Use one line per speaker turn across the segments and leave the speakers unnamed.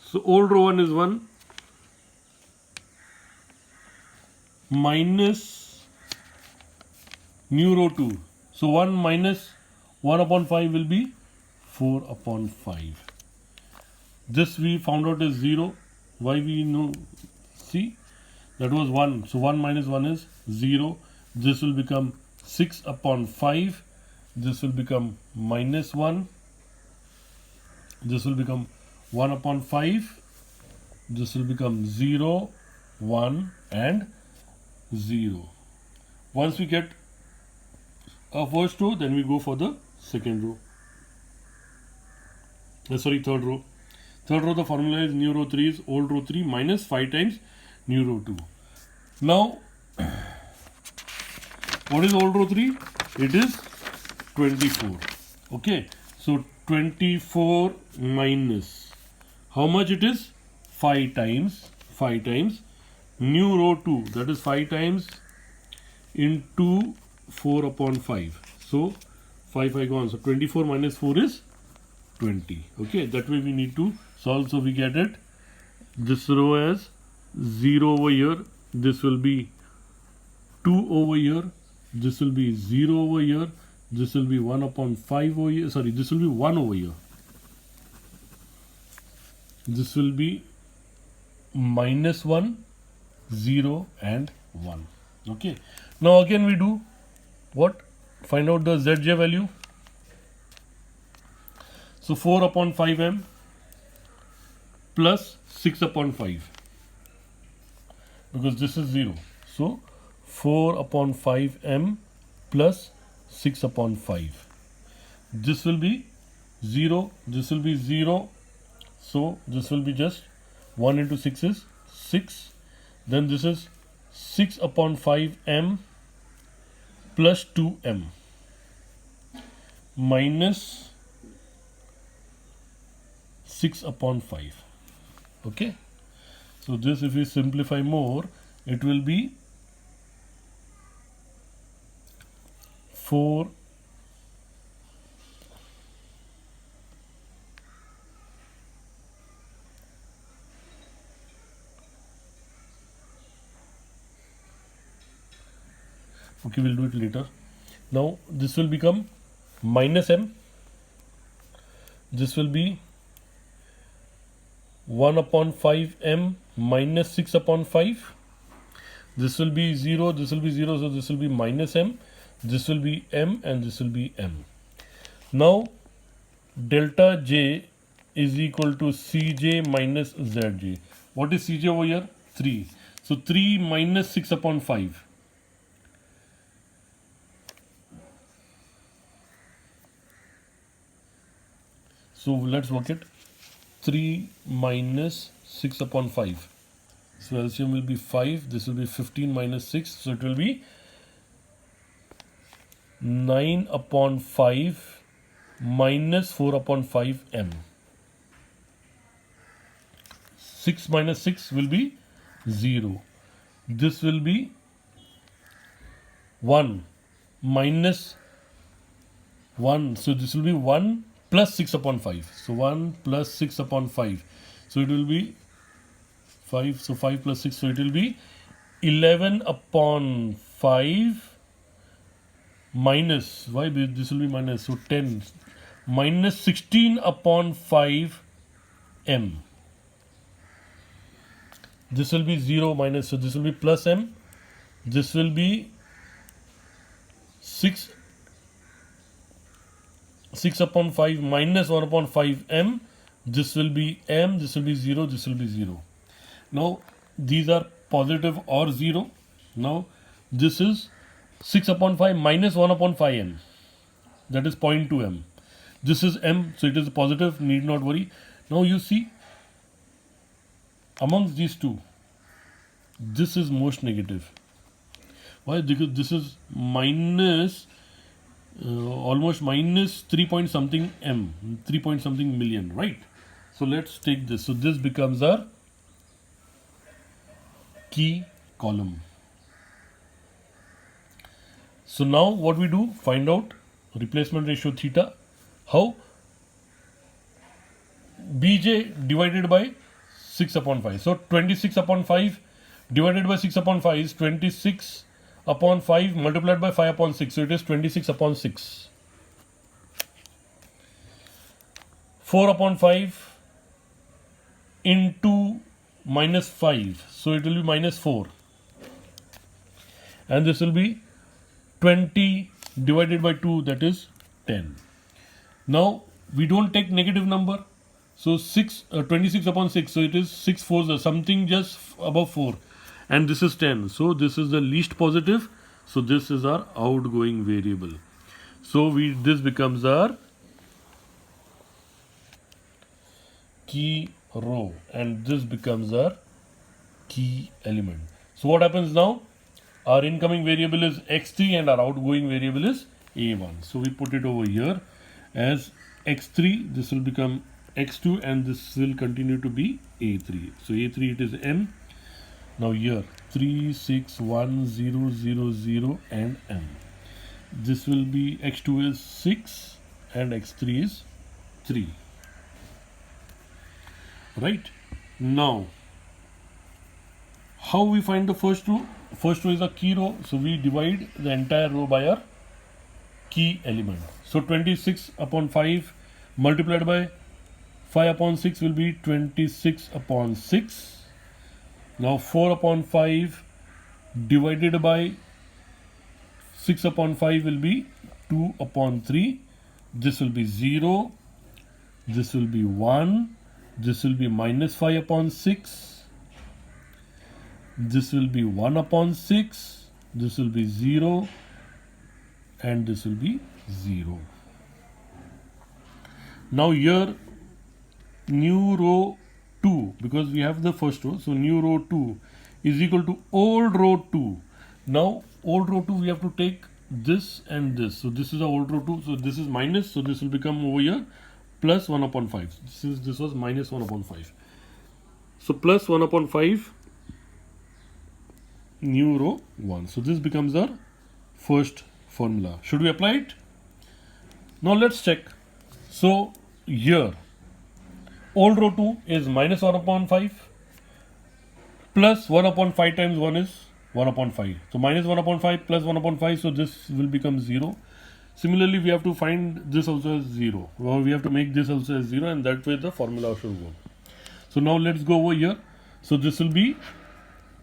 So old row 1 is 1 minus new row 2. So 1 minus 1 upon 5 will be 4 upon 5. This we found out is 0. Why we know? See, that was 1. So 1 minus 1 is 0. This will become 6 upon 5. This will become minus 1. This will become 1 upon 5. This will become 0, 1 and 0. Once we get our first row, then we go for the second row. Third row. Third row, the formula is new row 3 is old row 3 minus 5 times new row 2. Now, what is old row 3? It is 24. Okay, so 24 minus, how much it is? 5 times new row 2, that is 5 times into 4 upon 5. So 5 gone. So 24 minus 4 is 20. Okay, that way we need to solve. So we get it. This row as 0 over here. This will be 2 over here. This will be 0 over here. This will be 1 upon 5 over here. Sorry, this will be 1 over here. This will be minus 1, 0 and 1. Okay. Now again we do what? Find out the ZJ value. So 4 upon 5m plus 6 upon 5, because this is 0. So 4 upon 5m plus 6 upon 5. This will be 0. This will be 0. So this will be just 1 into 6 is 6. Then this is 6 upon 5m plus 2m minus 6 upon 5. Okay. So this, if we simplify more, it will be 4 okay, we'll do it later. Now this will become minus m. This will be 1 upon 5m minus 6 upon 5. This will be 0, this will be 0, so this will be minus m. This will be m and this will be m. Now delta j is equal to cj minus zj. What is cj over here? 3. So 3 minus 6 upon 5. So let's work it. 3 minus 6 upon 5. So LCM will be 5. This will be 15 minus 6. So it will be 9 upon 5 minus 4 upon 5 m. 6 minus 6 will be 0. This will be 1 minus 1. So this will be 1 plus 6 upon 5. So 1 plus 6 upon 5. So it will be 5. So 5 plus 6. So it will be 11 upon 5 minus. Why this will be minus? So 10 minus 16 upon 5 m. This will be 0 minus. So this will be plus m. This will be 6 upon 5 minus 1 upon 5 m. This will be m. This will be 0. This will be 0. Now these are positive or 0. Now this is 6 upon 5 minus 1 upon 5 m. That is 0.2 m. This is m. So it is positive. Need not worry. Now you see, amongst these two, this is most negative. Why? Because this is minus almost minus 3 point something m, 3 point something million, right? So let's take this. So this becomes our key column. So now what we do? Find out replacement ratio theta. How? Bj divided by 6 upon 5. So 26 upon 5 divided by 6 upon 5 is 26 upon 5 multiplied by 5 upon 6. So it is 26 upon 6. 4 upon 5 into minus 5. So it will be minus 4. And this will be 20 divided by 2, that is 10. Now we don't take negative number. So 26 upon 6. So it is 6 fours, something just above 4. And this is 10. So this is the least positive. So this is our outgoing variable. So this becomes our key row, and this becomes our key element. So what happens now? Our incoming variable is x3 and our outgoing variable is a1. So we put it over here as x3. This will become x2 and this will continue to be a3. So a3 it is n. Now here 3, 6, 1, 0, 0, 0 and n. This will be x2 is 6 and x3 is 3. Right? Now, how we find the first row? First row is a key row. So we divide the entire row by our key element. So 26 upon 5 multiplied by 5 upon 6 will be 26 upon 6. Now 4 upon 5 divided by 6 upon 5 will be 2 upon 3. This will be 0. This will be 1. This will be minus 5 upon 6. This will be 1 upon 6. This will be 0. And this will be 0. Now here new row 2, because we have the first row. So new row 2 is equal to old row 2. Now old row 2 we have to take this and this. So this is the old row 2. So this is minus. So this will become over here plus 1 upon 5. Since this was minus 1 upon 5. So plus 1 upon 5 new row 1. So this becomes our first formula. Should we apply it? Now let's check. So here old row 2 is minus 1 upon 5 plus 1 upon 5 times 1 is 1 upon 5. So minus 1 upon 5 plus 1 upon 5. So this will become 0. Similarly, we have to find this also as 0. Well, we have to make this also as 0, and that way the formula should go. So now let's go over here. So this will be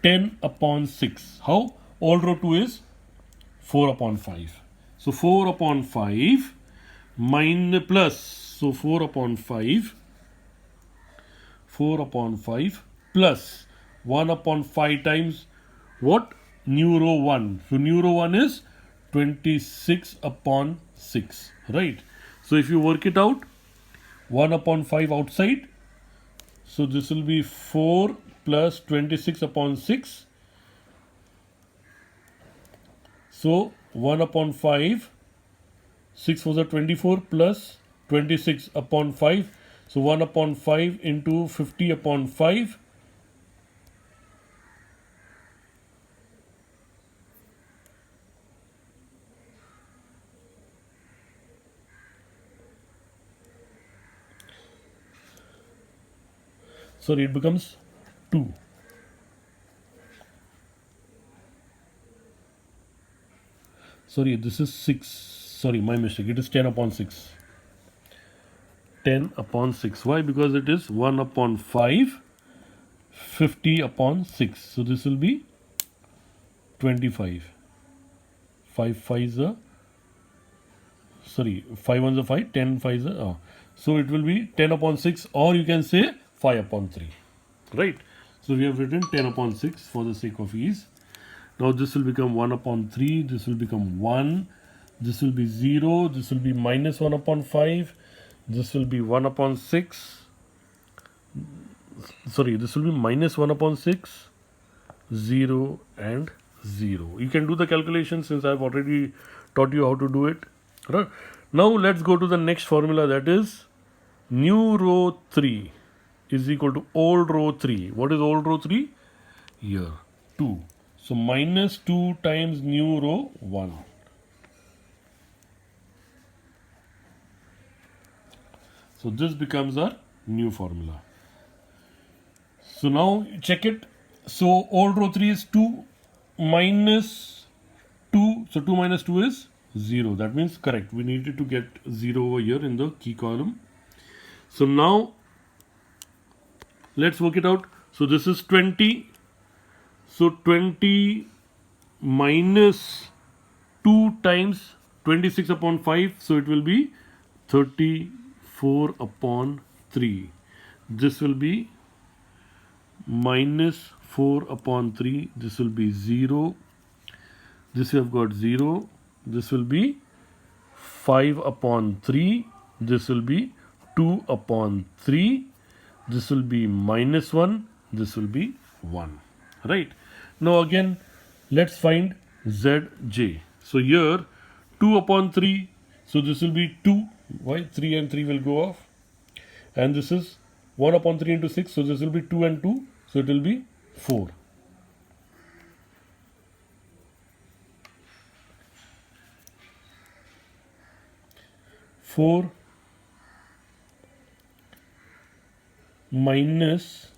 10 upon 6. How? Old row 2 is 4 upon 5. So 4 upon 5 minus plus. So 4 upon 5. 4 upon 5 plus 1 upon 5 times what? New row 1. So new row 1 is 26 upon 6, right? So if you work it out, 1 upon 5 outside, so this will be 4 plus 26 upon 6. So 1 upon 5, 6 was a 24 plus 26 upon 5. So 1 upon 5 into 50 upon 5. Sorry, it becomes 2. Sorry, this is 6. Sorry, my mistake. It is 10 upon 6. 10 upon 6. Why? Because it is 1 upon 5, 50 upon 6. So this will be 25. 5 5s are, sorry, 5 1s are 5, 10 5s are, so it will be 10 upon 6, or you can say 5 upon 3, right? So we have written 10 upon 6 for the sake of ease. Now this will become 1 upon 3, this will become 1, this will be 0, this will be minus 1 upon 5, this will be 1 upon 6, sorry, this will be minus 1 upon 6, 0 and 0. You can do the calculation since I have already taught you how to do it. Right. Now let's go to the next formula, that is new row 3 is equal to old row 3. What is old row 3? Here, 2. So minus 2 times new row 1. So this becomes our new formula. So now check it. So old row 3 is 2 minus 2. So 2 minus 2 is 0. That means correct. We needed to get 0 over here in the key column. So now let's work it out. So this is 20. So 20 minus 2 times 26 upon 5. So it will be 34 upon 3. This will be minus 4 upon 3. This will be 0. This we have got 0. This will be 5 upon 3. This will be 2 upon 3. This will be minus 1. This will be 1. Right. Now again, let's find Zj. So here 2 upon 3. So this will be 2. Why? 3 and 3 will go off. And this is 1 upon 3 into 6. So this will be 2 and 2. So it will be 4. Four minus